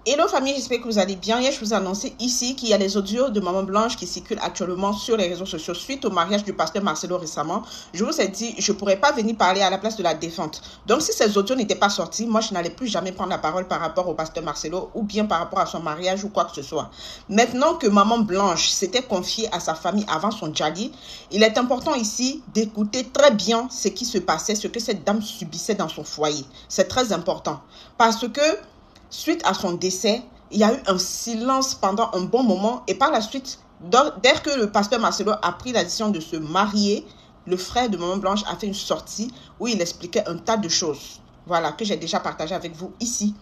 Hello famille, j'espère que vous allez bien. Hier, je vous ai annoncé ici qu'il y a les audios de Maman Blanche qui circulent actuellement sur les réseaux sociaux suite au mariage du pasteur Marcelo récemment. Je vous ai dit, je ne pourrais pas venir parler à la place de la défunte. Donc, si ces audios n'étaient pas sortis, moi, je n'allais plus jamais prendre la parole par rapport au pasteur Marcelo ou bien par rapport à son mariage ou quoi que ce soit. Maintenant que Maman Blanche s'était confiée à sa famille avant son djali, il est important ici d'écouter très bien ce qui se passait, ce que cette dame subissait dans son foyer. C'est très important parce que suite à son décès, il y a eu un silence pendant un bon moment et par la suite, dès que le pasteur Marcelo a pris la décision de se marier, le frère de Maman Blanche a fait une sortie où il expliquait un tas de choses. Voilà, que j'ai déjà partagé avec vous ici.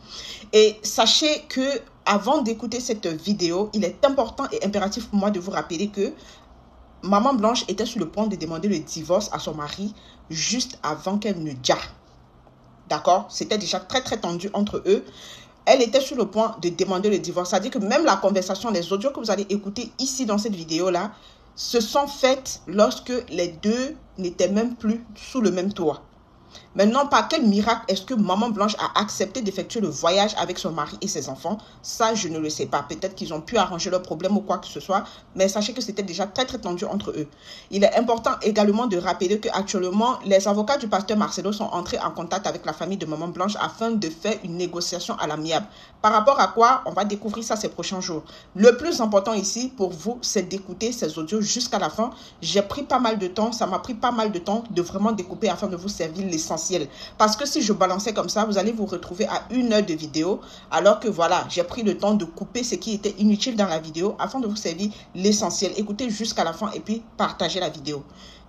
Et sachez que avant d'écouter cette vidéo, il est important et impératif pour moi de vous rappeler que Maman Blanche était sur le point de demander le divorce à son mari juste avant qu'elle ne dja. D'accord? C'était déjà très tendu entre eux. Elle était sur le point de demander le divorce. C'est-à-dire que même la conversation, les audios que vous allez écouter ici dans cette vidéo-là, se sont faites lorsque les deux n'étaient même plus sous le même toit. Maintenant, par quel miracle est-ce que Maman Blanche a accepté d'effectuer le voyage avec son mari et ses enfants? Ça, je ne le sais pas. Peut-être qu'ils ont pu arranger leurs problèmes ou quoi que ce soit. Mais sachez que c'était déjà très tendu entre eux. Il est important également de rappeler qu'actuellement, les avocats du pasteur Marcelo sont entrés en contact avec la famille de Maman Blanche afin de faire une négociation à l'amiable. Par rapport à quoi, on va découvrir ça ces prochains jours. Le plus important ici pour vous, c'est d'écouter ces audios jusqu'à la fin. J'ai pris pas mal de temps. Ça m'a pris pas mal de temps de vraiment découper afin de vous servir l'essentiel. Parce que si je balançais comme ça, vous allez vous retrouver à 1 heure de vidéo. Alors que voilà, j'ai pris le temps de couper ce qui était inutile dans la vidéo afin de vous servir l'essentiel. Écoutez jusqu'à la fin et puis partagez la vidéo.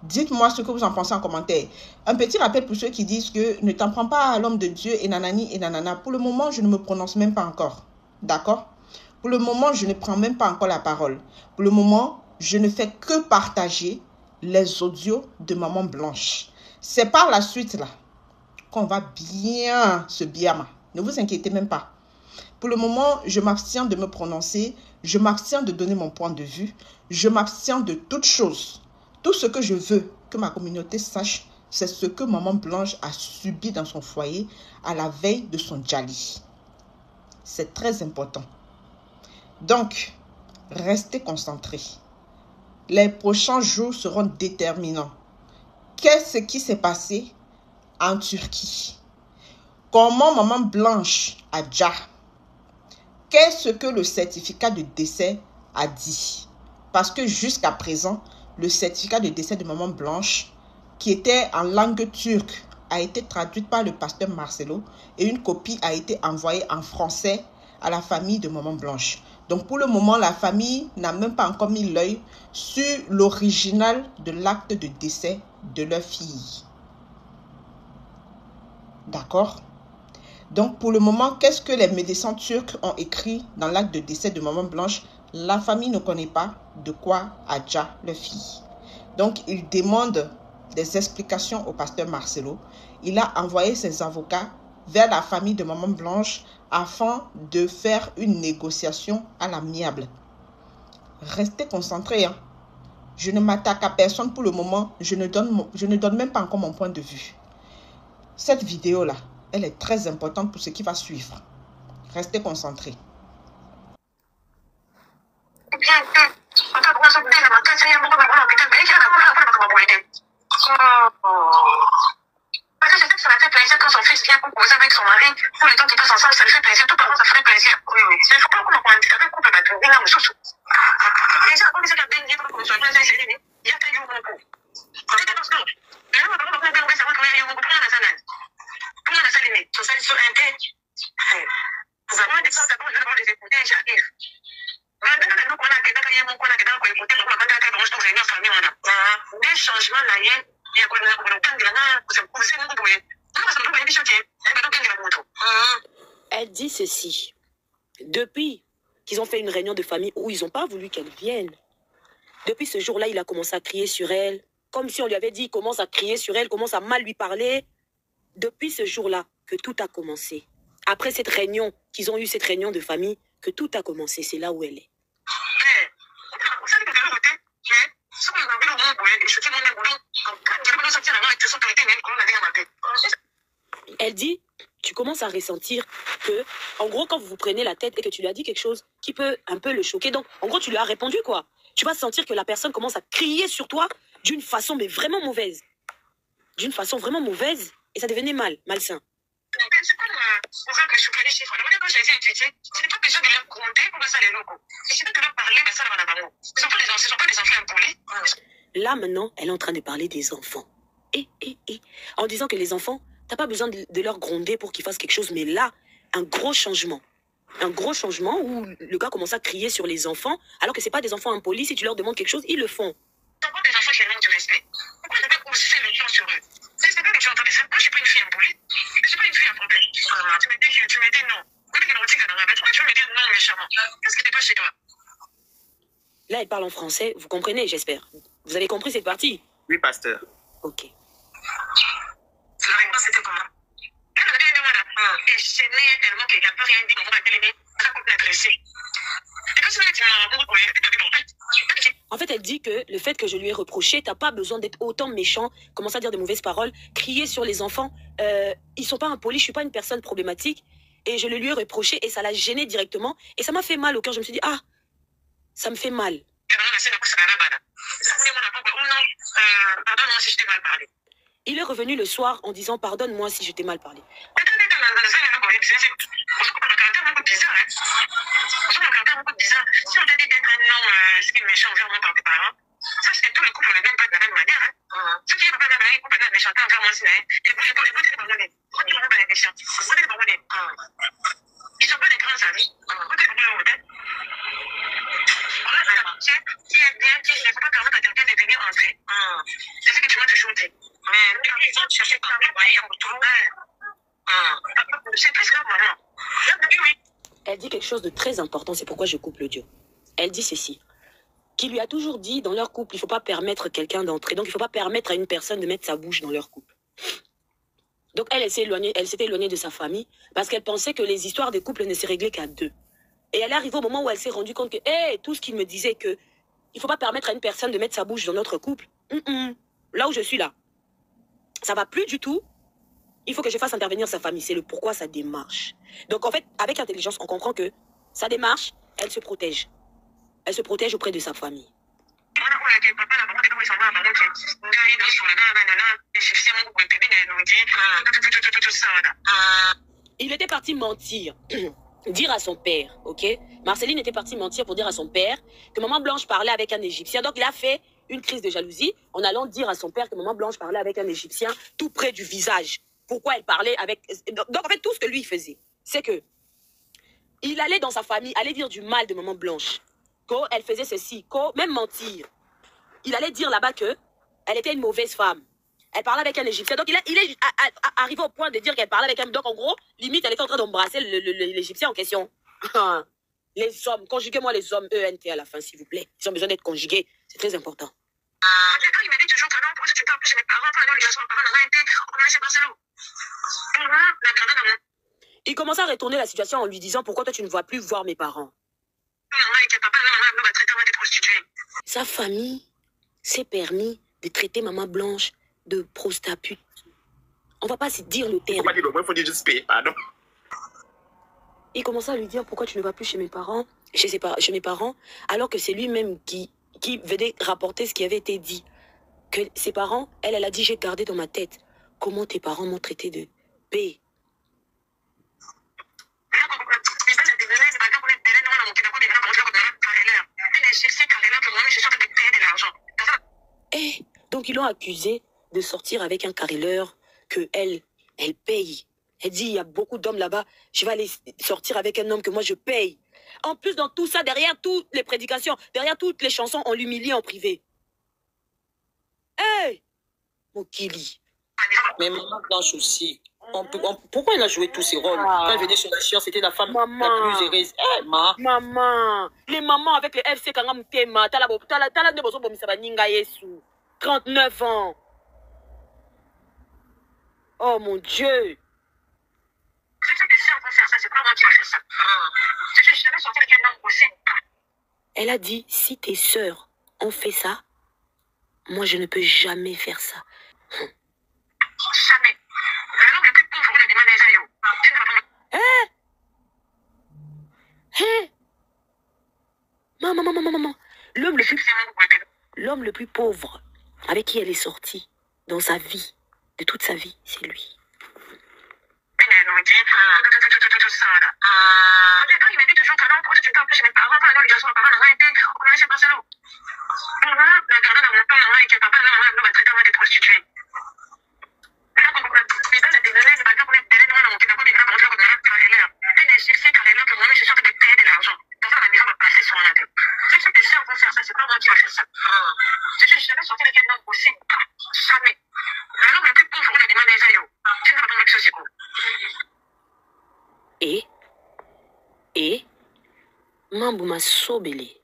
Dites-moi ce que vous en pensez en commentaire. Un petit rappel pour ceux qui disent que ne t'en prends pas à l'homme de Dieu et nanani et nanana. Pour le moment, je ne me prononce même pas encore. D'accord? Pour le moment, je ne prends même pas encore la parole. Pour le moment, je ne fais que partager les audios de Maman Blanche. C'est par la suite là qu'on va bien se biama. Ne vous inquiétez même pas. Pour le moment, je m'abstiens de me prononcer. Je m'abstiens de donner mon point de vue. Je m'abstiens de toute chose. Tout ce que je veux que ma communauté sache, c'est ce que Maman Blanche a subi dans son foyer à la veille de son djali. C'est très important. Donc, restez concentrés. Les prochains jours seront déterminants. Qu'est-ce qui s'est passé en Turquie? Comment Maman Blanche a dja? Qu'est-ce que le certificat de décès a dit? Parce que jusqu'à présent, le certificat de décès de Maman Blanche, qui était en langue turque, a été traduite par le pasteur Marcelo et une copie a été envoyée en français à la famille de Maman Blanche. Donc pour le moment, la famille n'a même pas encore mis l'œil sur l'original de l'acte de décès de leur fille. D'accord? Donc pour le moment, qu'est-ce que les médecins turcs ont écrit dans l'acte de décès de Maman Blanche? La famille ne connaît pas de quoi a dja leur fille. Donc il demande des explications au pasteur Marcelo. Il a envoyé ses avocats vers la famille de Maman Blanche afin de faire une négociation à l'amiable. Restez concentrés. Hein? Je ne m'attaque à personne pour le moment. Je ne donne même pas encore mon point de vue. Cette vidéo-là, elle est très importante pour ce qui va suivre. Restez concentrés. Parce que je sais que ça m'a fait plaisir quand son fils vient pour causer avec son mari. Pour le temps qu'ils passent ensemble, ça lui fait plaisir. Tout parents, ça ferait plaisir. Oui. Il faut pas qu'on en handicapé couple va trouver là, chouchou. Et ça, comme c'est la peine, il faut qu'on soit bien chez lui. Il y a taillé au beaucoup. C'est parce que, là, on va pas bien ça va trouver un beaucoup. Pour la salade. Pour la salade. Sur ça, sur un thé. Vous avez des choses à prendre, je vais les écouter, j'arrive. Des changements là, elle dit ceci. Depuis qu'ils ont fait une réunion de famille où ils n'ont pas voulu qu'elle vienne, depuis ce jour-là, il a commencé à crier sur elle, comme si on lui avait dit, il commence à crier sur elle, commence à mal lui parler. Depuis ce jour-là que tout a commencé. Après cette réunion, qu'ils ont eu cette réunion de famille, que tout a commencé, c'est là où elle est. Elle dit, tu commences à ressentir que, en gros, quand vous vous prenez la tête et que tu lui as dit quelque chose qui peut un peu le choquer, donc, en gros, tu lui as répondu, quoi. Tu vas sentir que la personne commence à crier sur toi d'une façon, mais vraiment mauvaise. D'une façon vraiment mauvaise, et ça devenait malsain. C'est comme on veut que je sois les chiffres. Donc, quand j'ai été étudiée, c'est pas besoin de leur compter pour que ça les locaux. Si c'est pas de leur parler, ben ça ne va pas. Ce sont pas des enfants impolis. Là, maintenant, elle est en train de parler des enfants. En disant que les enfants, t'as pas besoin de leur gronder pour qu'ils fassent quelque chose, mais là, un gros changement. Un gros changement où le gars commence à crier sur les enfants, alors que c'est pas des enfants impolis. Si tu leur demandes quelque chose, ils le font. T'as pas des enfants qui manquent du respect. Pourquoi je vais aussi le temps sur eux? C'est pas que tu entends des enfants. Moi, je suis pas une fille impolie. Je suis pas une fille à problème. Tu me dis non. Pourquoi tu me dis non méchamment? Qu'est-ce qui te passe chez toi? Là, elle parle en français. Vous comprenez, j'espère. Vous avez compris cette partie? Oui, pasteur. Ok. La réponse c'était comment? Elle m'a dit, voilà. Et gênée tellement qu'il n'y a pas rien dit. On va télé. Ça coupe l'agressé. Et quand tu m'as dit, en fait, elle dit que le fait que je lui ai reproché, t'as pas besoin d'être autant méchant, commencer à dire de mauvaises paroles, crier sur les enfants. Ils sont pas impolis, je suis pas une personne problématique. Et je le lui ai reproché et ça l'a gêné directement. Et ça m'a fait mal au cœur. Je me suis dit, ah, ça me fait mal. Pardonne-moi si je t'ai mal parlé. Il est revenu le soir en disant, pardonne-moi si je t'ai mal parlé. Si on t'a dit d'être un homme ce qui est méchant envers moi par tes parents, ça c'est tous les couples ne viennent pas de la même manière. Ceux qui ne peuvent pas faire un couple de méchanté envers moi, c'est et vous les pardonnez. Vous ne pas les méchants. Vous les pardonnez. Ils ne sont pas des grands amis. Vous les pardonnez. Voilà, c'est qui est bien, qui ne faut pas permettre à quelqu'un de venir entrer. C'est ce que tu m'as toujours dit. Mais ils vont chercher par les moyens pour trouver. C'est presque un moment. Oui. Elle dit quelque chose de très important, c'est pourquoi je coupe l'audio. Elle dit ceci, qu'il lui a toujours dit dans leur couple, il ne faut pas permettre quelqu'un d'entrer, donc il ne faut pas permettre à une personne de mettre sa bouche dans leur couple. Donc elle s'était éloignée de sa famille parce qu'elle pensait que les histoires des couples ne se réglaient qu'à deux. Et elle est arrivée au moment où elle s'est rendue compte que tout ce qu'il me disait que il ne faut pas permettre à une personne de mettre sa bouche dans notre couple, là où je suis là, ça ne va plus du tout. Il faut que je fasse intervenir sa famille. C'est le pourquoi sa démarche. Donc, en fait, avec intelligence, on comprend que sa démarche, elle se protège. Elle se protège auprès de sa famille. Il était parti mentir. Dire à son père, ok? Marceline était partie mentir pour dire à son père que Maman Blanche parlait avec un Égyptien. Donc, il a fait une crise de jalousie en allant dire à son père que Maman Blanche parlait avec un Égyptien tout près du visage. Pourquoi elle parlait avec... Donc, en fait, tout ce que lui faisait, c'est que il allait dans sa famille, aller dire du mal de Maman Blanche, qu'elle faisait ceci, même mentir. Il allait dire là-bas que elle était une mauvaise femme. Elle parlait avec un Égyptien. Donc, il est arrivé au point de dire qu'elle parlait avec un... Donc, en gros, limite, elle était en train d'embrasser l'Égyptien en question. Les hommes, conjuguez-moi les hommes, ENT à la fin, s'il vous plaît. Ils ont besoin d'être conjugués. C'est très important. Il me dit toujours que non, pourquoi tu t'en chez mes parents, pas non, les parents n'ont été, on chez Barcelone. Il commence à retourner la situation en lui disant pourquoi toi tu ne vas plus voir mes parents. Sa famille s'est permis de traiter Maman Blanche de prostituée. On va pas se dire le terme. Il faut dire juste payer, pardon. Il commence à lui dire pourquoi tu ne vas plus chez mes parents, chez mes parents, alors que c'est lui-même qui venait rapporter ce qui avait été dit. Que ses parents, elle a dit j'ai gardé dans ma tête comment tes parents m'ont traité de paix. Donc ils l'ont accusé de sortir avec un carreleur que elle paye. Elle dit, il y a beaucoup d'hommes là-bas, je vais aller sortir avec un homme que moi je paye. En plus, dans tout ça, derrière toutes les prédications, derrière toutes les chansons, on l'humilie en privé. Mokili. Mais Maman Blanche aussi. Pourquoi elle a joué tous ses rôles? Quand elle venait sur la chienne, c'était la femme la plus heureuse. Maman, les mamans avec les FC Kangamutema, 39 ans. Oh mon Dieu. Elle a dit, si tes sœurs ont fait ça, moi je ne peux jamais faire ça. Jamais. Hein? Maman. L'homme le plus pauvre avec qui elle est sortie dans sa vie, de toute sa vie, c'est lui. Et Mambo m'a sobelé.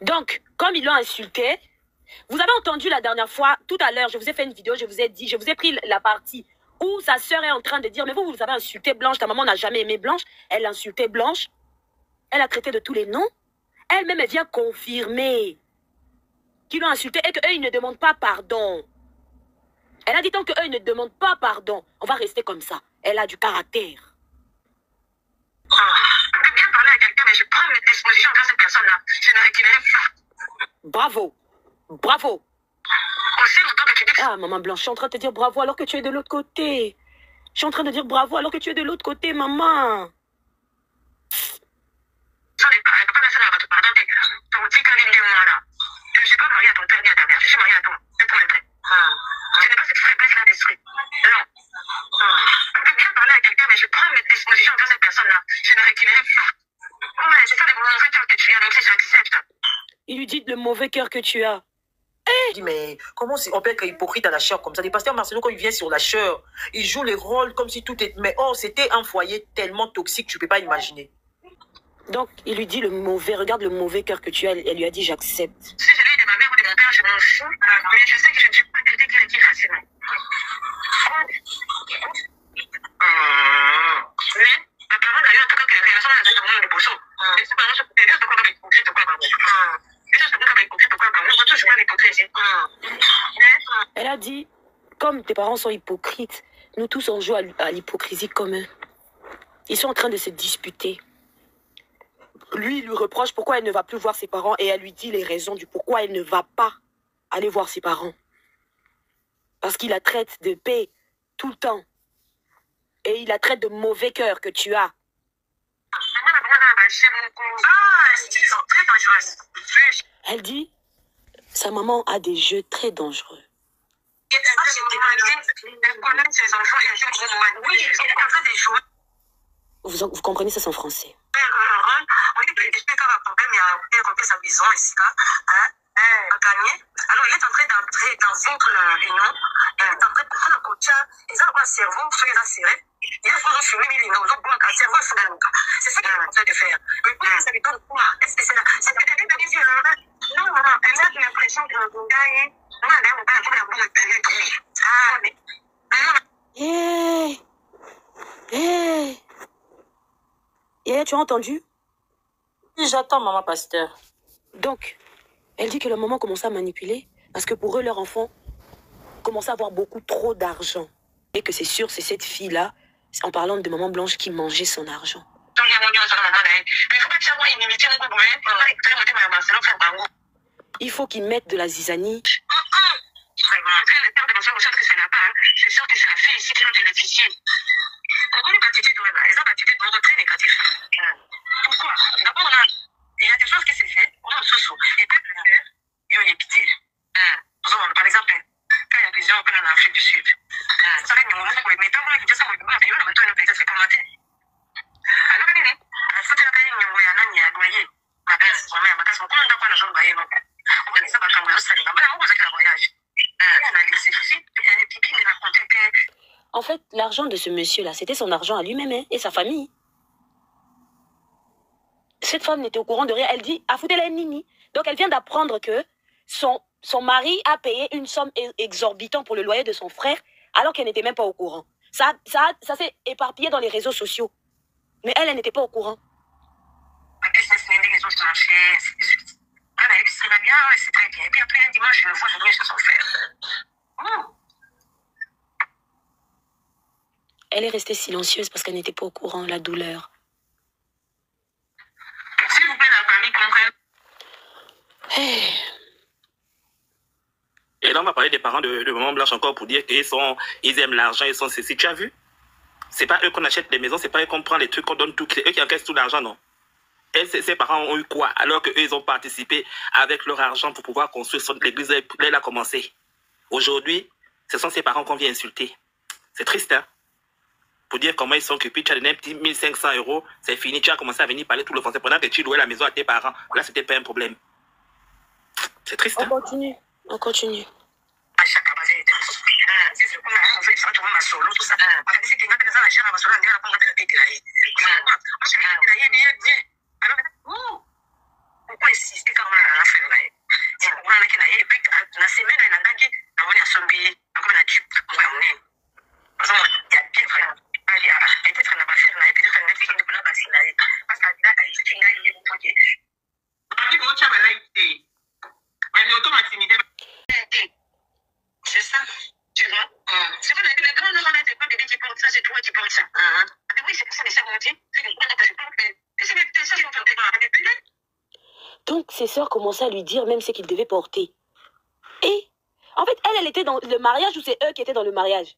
Donc, comme ils l'ont insulté, vous avez entendu la dernière fois, tout à l'heure, je vous ai fait une vidéo, je vous ai dit, je vous ai pris la partie où sa sœur est en train de dire, mais vous avez insulté Blanche, ta maman n'a jamais aimé Blanche, elle a insulté Blanche, elle a traité de tous les noms, elle-même, elle vient confirmer qu'ils l'ont insulté et qu'eux, ils ne demandent pas pardon. Elle a dit tant qu'eux, ils ne demandent pas pardon, on va rester comme ça. Elle a du caractère. Je peux bien parler à quelqu'un, mais je prends mes dispositions envers cette personne-là. Je ne reculerai pas. Bravo. Bravo. Aussi longtemps que tu dis que Ah, maman Blanche, je suis en train de te dire bravo alors que tu es de l'autre côté. Je suis en train de dire bravo alors que tu es de l'autre côté, maman. je ne suis pas mariée à ton père ni à ta mère. Je suis mariée à toi. C'est pour être. Je n'ai pas cette faiblesse-là d'esprit. Non. Je peux bien parler à quelqu'un, mais je prends mes dispositions envers cette personne-là. Je ne reculerai pas. Ouais, c'est ça le mauvais cœur que tu as, même si j'accepte. Il lui dit le mauvais cœur que tu as. Je dis, mais comment on peut être hypocrite à la chair comme ça? Les pasteurs Marcelo, quand il vient sur la chair, il joue les rôles comme si tout est... Mais oh, c'était un foyer tellement toxique, tu ne peux pas imaginer. Donc, il lui dit le mauvais, regarde le mauvais cœur que tu as. Elle lui a dit j'accepte. Si je l'ai eu de ma mère ou de mon père, je m'en fous. Mais je sais que je ne suis pas quelqu'un qui recule facilement. Oui, ma parole a eu en tout cas que les relations avec le monde de Bosso. Et c'est pas un truc de dire, c'est quoi avec hypocrite ou quoi, bah, elle a dit, comme tes parents sont hypocrites, nous tous on joue à l'hypocrisie comme eux. Ils sont en train de se disputer. Lui, il lui reproche pourquoi elle ne va plus voir ses parents et elle lui dit les raisons du pourquoi elle ne va pas aller voir ses parents. Parce qu'il la traite de paix tout le temps. Et il la traite de mauvais cœur que tu as. Elle dit, sa maman a des jeux très dangereux. Vous comprenez ça, c'est en français. Alors, il est en train d'entrer dans votre union, il est en train de prendre un coach, il a un cerveau, il a serré, il a fait un film, il a un cerveau, c'est ça qu'il est en train de faire. Mais ça lui donne quoi? Est-ce que c'est là? C'est peut-être des yeux. Non, maman, elle a l'impression que le gars est. Moi, elle a tu as entendu? J'attends, maman pasteur. Donc, elle dit que le maman commençait à manipuler parce que pour eux, leur enfant commençait à avoir beaucoup trop d'argent. Et que c'est sûr, c'est cette fille-là, en parlant de maman Blanche, qui mangeait son argent. Il faut qu'ils mettent de la zizanie. C'est sûr que c'est la fille ici qui va bénéficier. Pourquoi les attitudes très négatives? Pourquoi? D'abord, il y a des choses qui se font, on a sous et peut le faire, il y a une pitié. Par exemple, quand il y a des gens en Afrique du Sud, ça va être une mais tant que tu sais, on va faire une plaisir, c'est comment tu alors, il faut que tu aies une voyage. Ma casse, on a quoi la jambe baillée, on va ça va changer, ça va pas voyage. En fait, l'argent de ce monsieur-là, c'était son argent à lui-même hein, et sa famille. Cette femme n'était au courant de rien. Elle dit, Afoutela Nini. Donc, elle vient d'apprendre que son mari a payé une somme exorbitante pour le loyer de son frère, alors qu'elle n'était même pas au courant. Ça s'est éparpillé dans les réseaux sociaux. Mais elle n'était pas au courant. C'est très bien. Et puis après, un dimanche, je le vois venir chez son frère. Elle est restée silencieuse parce qu'elle n'était pas au courant, la douleur. S'il vous plaît, la famille comprenne. Hey. Et là, on va parler des parents de Maman Blanche encore pour dire qu'ils aiment l'argent, ils sont ceci. Tu as vu? C'est pas eux qu'on achète des maisons, c'est pas eux qu'on prend les trucs, qu'on donne tout. C'est eux qui encaissent tout l'argent, non? Et ses parents ont eu quoi? Alors qu'eux, ils ont participé avec leur argent pour pouvoir construire l'église. Elle a commencé. Aujourd'hui, ce sont ses parents qu'on vient insulter. C'est triste, hein? Pour dire comment ils sont occupés, tu as donné un petit 1500 €, c'est fini, tu as commencé à venir parler tout le français pendant que tu louais la maison à tes parents. Là, c'était pas un problème. C'est triste, hein? On continue. Pourquoi insister quand même à la fin là? C'est pour la semaine, elle a gagné, on a sombi, on a tué, on a emmené. Il y a bien vraiment. Elle était en train de faire là, et puis elle a fait une petite vaccine là. Parce qu'elle a dit qu'il y a une poignée. C'est ça, tu vois? C'est pas les grands enfants n'étaient pas bébés qui portent ça, c'est toi qui portes ça. Oui, c'est ça, mais ça, on dit. C'est une grande occasion. Et c'est des ça, ils vont tenter de manipuler. Donc, ses sœurs commençaient à lui dire même ce qu'il devait porter. Et, en fait, elle était dans le mariage ou c'est eux qui étaient dans le mariage?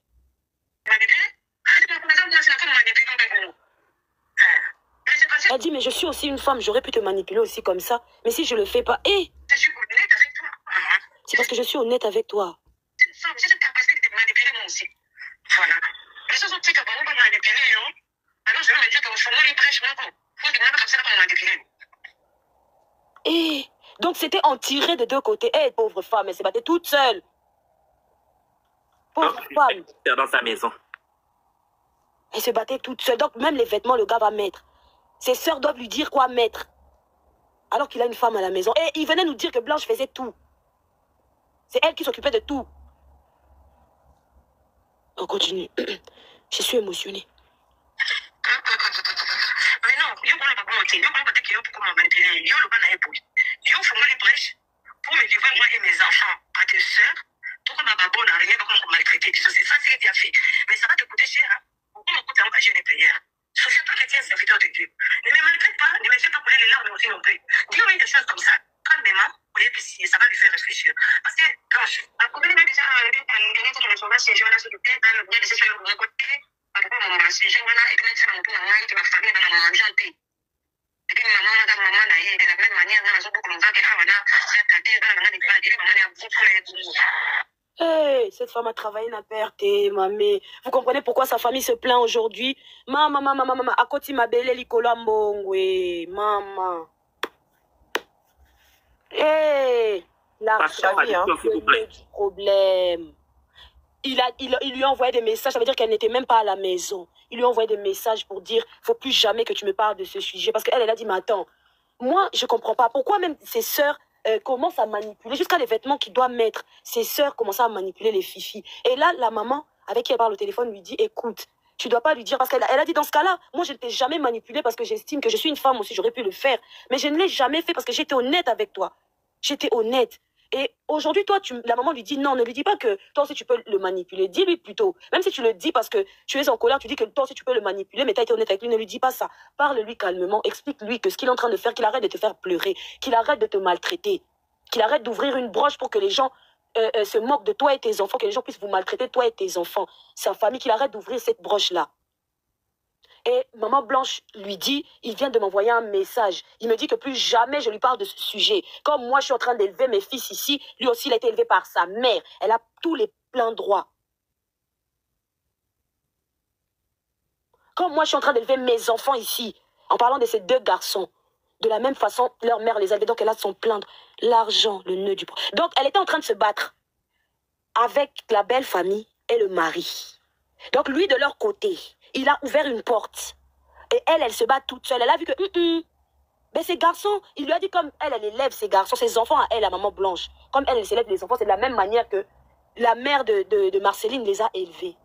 Elle dit, mais je suis aussi une femme, j'aurais pu te manipuler aussi comme ça. Mais si je le fais pas, Je suis honnête avec toi. c'est parce que je suis honnête avec toi. C'est une femme, j'ai cette capacité de te manipuler moi aussi. Voilà. Les choses sont petites, on va manipuler, non? Alors, je vais me dire qu'il faut moins les prêches, moi, faut que comme ça, on manipuler. Et donc c'était en tiré de deux côtés. Pauvre femme, elle s'est battue toute seule. Pauvre femme. Dans sa maison. Elle se battait toute seule. Donc même les vêtements, le gars va mettre. Ses sœurs doivent lui dire quoi mettre. Alors qu'il a une femme à la maison. Et il venait nous dire que Blanche faisait tout. C'est elle qui s'occupait de tout. On continue. Je suis émotionnée. Mais non, je ne peux pas mentir. Je ne peux pas dire que je peux manipuler. Je ne peux pas l'épouse. Je faut moi les prêches pour me livrer moi et mes enfants à tes sœurs. Tout comme ma babonne n'a rien, comme on maltraiter. C'est ça, c'est bien fait. Mais ça va te coûter cher. Pourquoi me coûte engager les prières? Souviens-toi que tu es un serviteur de Dieu. Ne me maltraite pas, ne me fais pas couler les larmes aussi non plus. Dis-moi des choses comme ça. Calmement, et puis ça va lui faire réfléchir. Parce que, Blanche, à combien de déjà donné toute l'information, je vais la s'occuper, dans le bien de ce que vous récoltez, à propos de mon message, je vais la et puis ça va pour moi, que ma famille va la manger. Et puis, maman, dans maman, là, et de la même manière, dans la zone pour qu'on va, que voilà, c'est à dire, dans la maman, maman, a beaucoup Hey, cette femme a travaillé n'a perdu, mamé. Vous comprenez pourquoi sa famille se plaint aujourd'hui? Maman, à côté ma belle Licolambo, oui, maman. Hey, l'argent, le du problème. Il lui a envoyé des messages, ça veut dire qu'elle n'était même pas à la maison. Il lui a envoyé des messages pour dire, faut plus jamais que tu me parles de ce sujet. Parce qu'elle, elle a dit, mais attends, moi, je comprends pas. Pourquoi même ses sœurs commencent à manipuler, jusqu'à les vêtements qu'il doit mettre, ses sœurs commencent à manipuler les fifis. Et là, la maman, avec qui elle parle au téléphone, lui dit, écoute, tu dois pas lui dire, parce qu'elle a dit dans ce cas-là, moi, je ne t'ai jamais manipulé parce que j'estime que je suis une femme aussi, j'aurais pu le faire. Mais je ne l'ai jamais fait parce que j'étais honnête avec toi. J'étais honnête. Et aujourd'hui, toi, la maman lui dit non, ne lui dis pas que toi aussi tu peux le manipuler. Dis-lui plutôt. Même si tu le dis parce que tu es en colère, tu dis que toi aussi tu peux le manipuler, mais tu as été honnête avec lui, ne lui dis pas ça. Parle-lui calmement, explique-lui que ce qu'il est en train de faire, qu'il arrête de te faire pleurer, qu'il arrête de te maltraiter, qu'il arrête d'ouvrir une broche pour que les gens se moquent de toi et tes enfants, que les gens puissent vous maltraiter, toi et tes enfants. Sa famille, qu'il arrête d'ouvrir cette broche-là. Et maman Blanche lui dit, il vient de m'envoyer un message. Il me dit que plus jamais je lui parle de ce sujet. Comme moi, je suis en train d'élever mes fils ici, lui aussi, il a été élevé par sa mère. Elle a tous les pleins droits. Comme moi, je suis en train d'élever mes enfants ici, en parlant de ces deux garçons. De la même façon, leur mère les a élevés, donc elle a son plein de l'argent, le nœud du problème. Donc, elle était en train de se battre avec la belle famille et le mari. Donc, lui, de leur côté, il a ouvert une porte. Et elle se bat toute seule. Elle a vu que Mais ces garçons, il lui a dit comme elle élève ses garçons, ses enfants à elle, la maman Blanche. Comme elle s'élève les enfants, c'est de la même manière que la mère de Marceline les a élevés.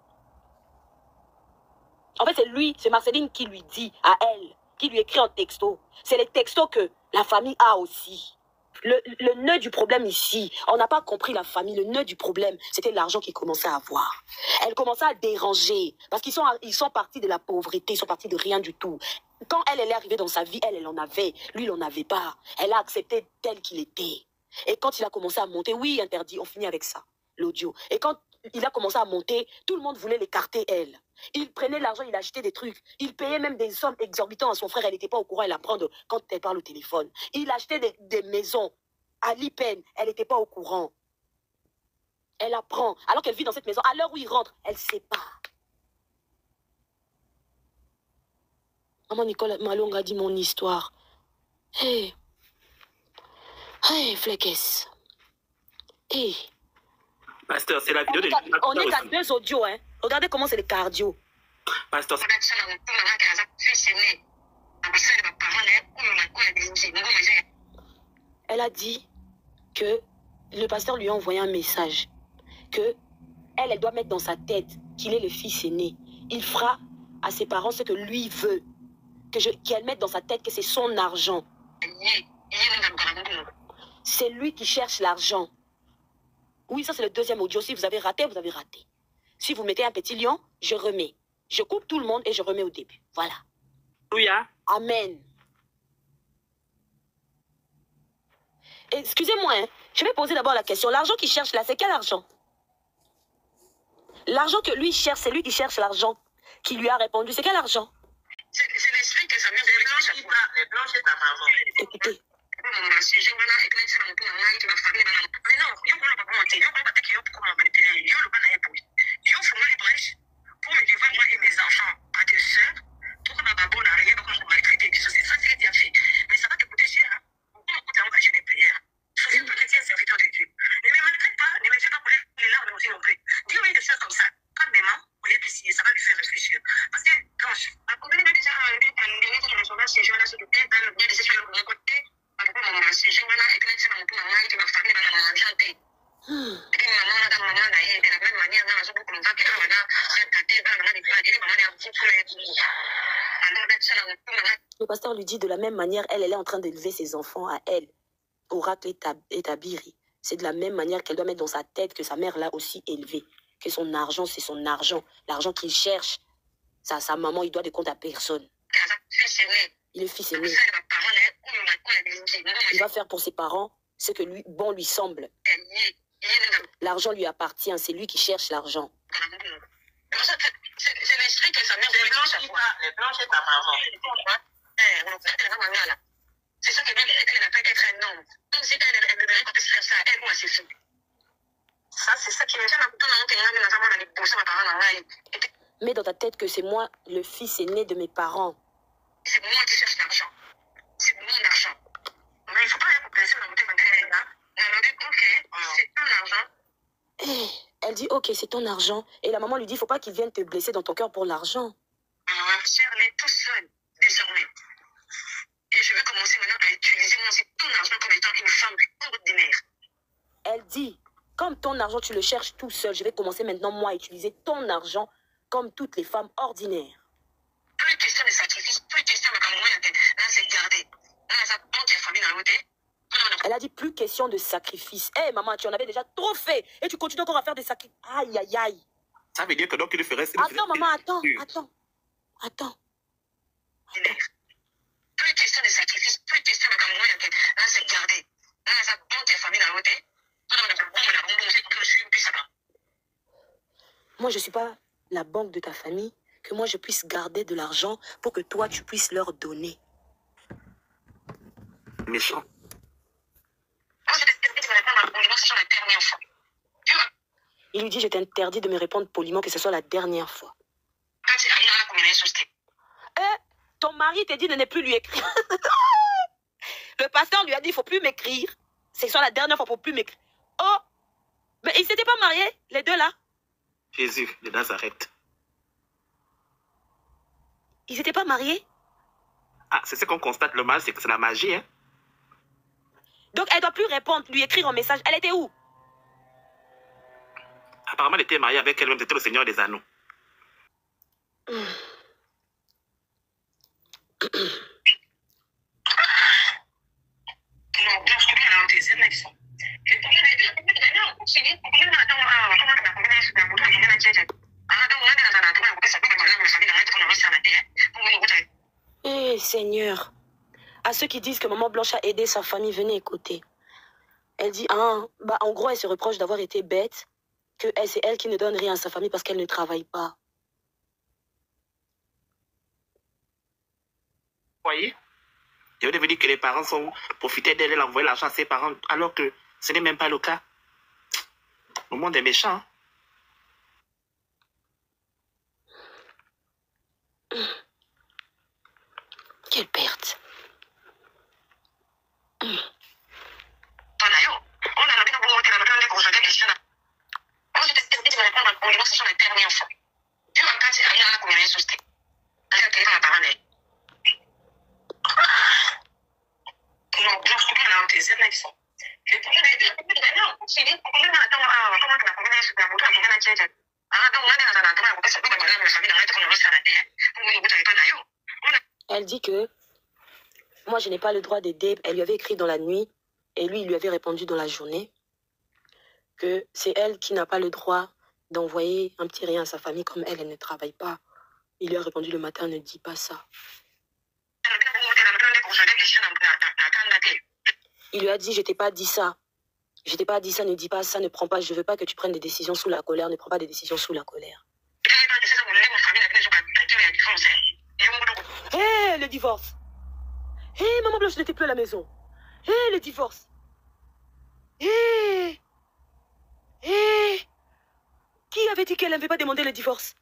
En fait, c'est Marceline qui lui dit à elle, qui lui écrit en texto. C'est les textos que la famille a aussi. Le nœud du problème ici, on n'a pas compris la famille. Le nœud du problème, c'était l'argent qu'ils commençaient à avoir. Elle commençait à déranger parce qu'ils sont partis de la pauvreté, ils sont partis de rien du tout. Quand elle est arrivée dans sa vie, elle en avait. Lui, il n'en avait pas. Elle a accepté tel qu'il était. Et quand il a commencé à monter, oui, interdit, on finit avec ça, l'audio. Et quand il a commencé à monter, tout le monde voulait l'écarter, elle. Il prenait l'argent, il achetait des trucs. Il payait même des sommes exorbitantes à son frère. Elle n'était pas au courant, elle apprend quand elle parle au téléphone. Il achetait des maisons à l'IPEN. Elle n'était pas au courant. Elle apprend. Alors qu'elle vit dans cette maison, à l'heure où il rentre, elle ne sait pas. Maman Nicole Malong a dit mon histoire. Hey. Hey, Fleckes. Hey. Pasteur, c'est la vidéo de... On est à 2 audios, hein. Regardez comment c'est le cardio. Pasteur, elle a dit que le pasteur lui a envoyé un message. Que elle doit mettre dans sa tête qu'il est le fils aîné. Il fera à ses parents ce que lui veut. Qu'elle mette dans sa tête que c'est son argent. C'est lui qui cherche l'argent. Oui, ça c'est le 2e audio. Si vous avez raté, vous avez raté. Si vous mettez un petit lion, je remets. Je coupe tout le monde et je remets au début. Voilà. Alléluia. Amen. Excusez-moi, hein. Je vais poser d'abord la question. L'argent qu'il cherche là, c'est quel argent? L'argent que lui cherche, c'est lui qui cherche l'argent qui lui a répondu. C'est quel argent? C'est l'esprit que ça met les blanches. Les blanches et ta maman. Écoutez. Pour me livrer moi et mes enfants à tes soeurs, pour que ma maman n'arrive pas comme maltraiter. Ça, c'est bien fait. Mais ça va te coûter cher. Beaucoup me coûte à engager des prières. Je suis chrétien, serviteur de Dieu. Ne me maltraite pas, ne me fais pas couler les larmes de non plus. Dis-moi des choses comme ça. Calmement, au lieu d'essayer, ça va lui faire réfléchir. Parce que, Blanche, à combien de déjà un peu de dernier temps, on va se jouer là sur le thé, dans le bien de ces choses de mon côté, à propos de mon sujet, voilà, et puis c'est mon point, et ma famille, dans mon janté. Et puis maman, dans mon maman, de la même manière, dans la zone pour longtemps, que maman, cette tête, dans maman, des maman, des enfants, pour les alors, d'être là, le pasteur lui dit de la même manière, elle est en train d'élever ses enfants à elle. Oracle et Tabiri. C'est de la même manière qu'elle doit mettre dans sa tête que sa mère l'a aussi élevé. Que son argent, c'est son argent. L'argent qu'il cherche, sa maman, il doit des comptes à personne. Il est fils aîné. Il va faire pour ses parents ce que bon lui semble. L'argent lui appartient, c'est lui qui cherche l'argent. C'est l'esprit que sa mère les blanches et ta maman. C'est ça que même elle n'a pas être un homme. Comme si elle devrait pas faire ça, elle, moi, c'est fini. Ça, c'est ça qui me fait un peu mets dans ta tête que c'est moi le fils aîné de mes parents. C'est moi qui cherche l'argent. C'est mon argent. Mais il ne faut pas être blessé dans le thème de là. Elle dit, ok, c'est ton argent. Elle dit, ok, c'est ton argent. Et la maman lui dit, il ne faut pas qu'il vienne te blesser dans ton cœur pour l'argent. On est tout seul, désormais. Et je vais commencer maintenant à utiliser ton argent comme étant une femme ordinaire. Elle dit, comme ton argent, tu le cherches tout seul, je vais commencer maintenant, moi, à utiliser ton argent comme toutes les femmes ordinaires. Plus question de sacrifice, plus question de comment là, c'est gardé. Là, ça prend tes familles dans l'autre. Elle a dit, plus question de sacrifice. Hé, maman, tu en avais déjà trop fait. Et tu continues encore à faire des sacrifices. Aïe, aïe, aïe. Ça veut dire que donc il ferait... Attends, maman, attends. Plus question de sacrifice, plus question de comment là, c'est gardé. Là, ça prend tes familles dans l'autre. Moi, je ne suis pas la banque de ta famille, que moi, je puisse garder de l'argent pour que toi, tu puisses leur donner. Méchant. Il lui dit, je t'interdis de me répondre poliment, que ce soit la dernière fois. Ton mari t'a dit de ne plus lui écrire. Le pasteur lui a dit, il ne faut plus m'écrire. C'est que ce soit la dernière fois, il ne faut plus m'écrire. Oh, mais ils ne s'étaient pas mariés, les deux là? Jésus de Nazareth. Ils n'étaient pas mariés? Ah, c'est ce qu'on constate, le mal, c'est que c'est la magie, hein. Donc, elle ne doit plus répondre, lui écrire un message. Elle était où? Apparemment, elle était mariée avec elle-même, c'était le Seigneur des Anneaux. Eh, Seigneur. À ceux qui disent que Maman Blanche a aidé sa famille, venez écouter. Elle dit, en gros, elle se reproche d'avoir été bête, que c'est elle qui ne donne rien à sa famille parce qu'elle ne travaille pas. Vous voyez? Et on devait dire que les parents profitaient d'elle, elle envoyait l'argent à ses parents, alors que ce n'est même pas le cas. Le monde est méchant. Quelle perte. Elle dit que moi, je n'ai pas le droit d'aider. Elle lui avait écrit dans la nuit et lui, il lui avait répondu dans la journée que c'est elle qui n'a pas le droit d'envoyer un petit rien à sa famille comme elle ne travaille pas. Il lui a répondu le matin, ne dis pas ça. Il lui a dit, je t'ai pas dit ça. Je t'ai pas dit ça, ne dis pas ça, ne prends pas. Je veux pas que tu prennes des décisions sous la colère. Ne prends pas des décisions sous la colère. Hé, le divorce. Hé, Maman Blanche n'était plus à la maison. Hé, le divorce. Hé. Qui avait dit qu'elle n'avait pas demandé le divorce?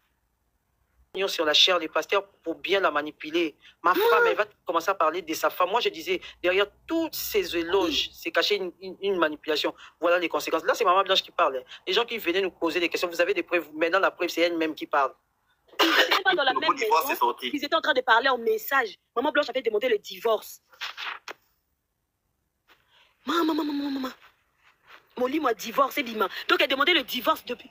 Sur la chair des pasteurs pour bien la manipuler. Ma femme, elle va commencer à parler de sa femme. Moi, je disais, derrière toutes ces éloges, c'est caché une manipulation. Voilà les conséquences. Là, c'est Maman Blanche qui parle. Les gens qui venaient nous poser des questions, vous avez des preuves. Maintenant, la preuve, c'est elle-même qui parle. Ils n'étaient pas dans la même maison. Ils étaient en train de parler en message. Maman Blanche avait demandé le divorce. Maman. Mon lit m'a divorcé, Bima. Donc, elle demandait le divorce depuis.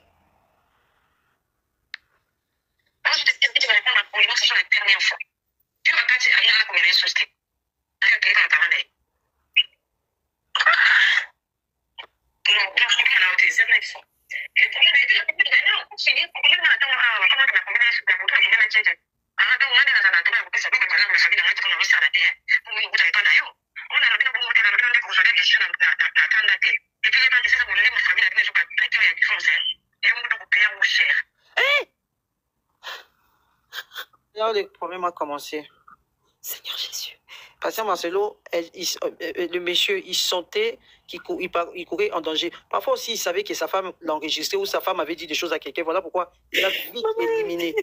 Là, le problème a commencé. Seigneur Jésus. Pasteur Marcelo, le monsieur, il sentait qu'il courait en danger. Parfois aussi, il savait que sa femme l'enregistrait ou sa femme avait dit des choses à quelqu'un. Voilà pourquoi il a vite éliminé.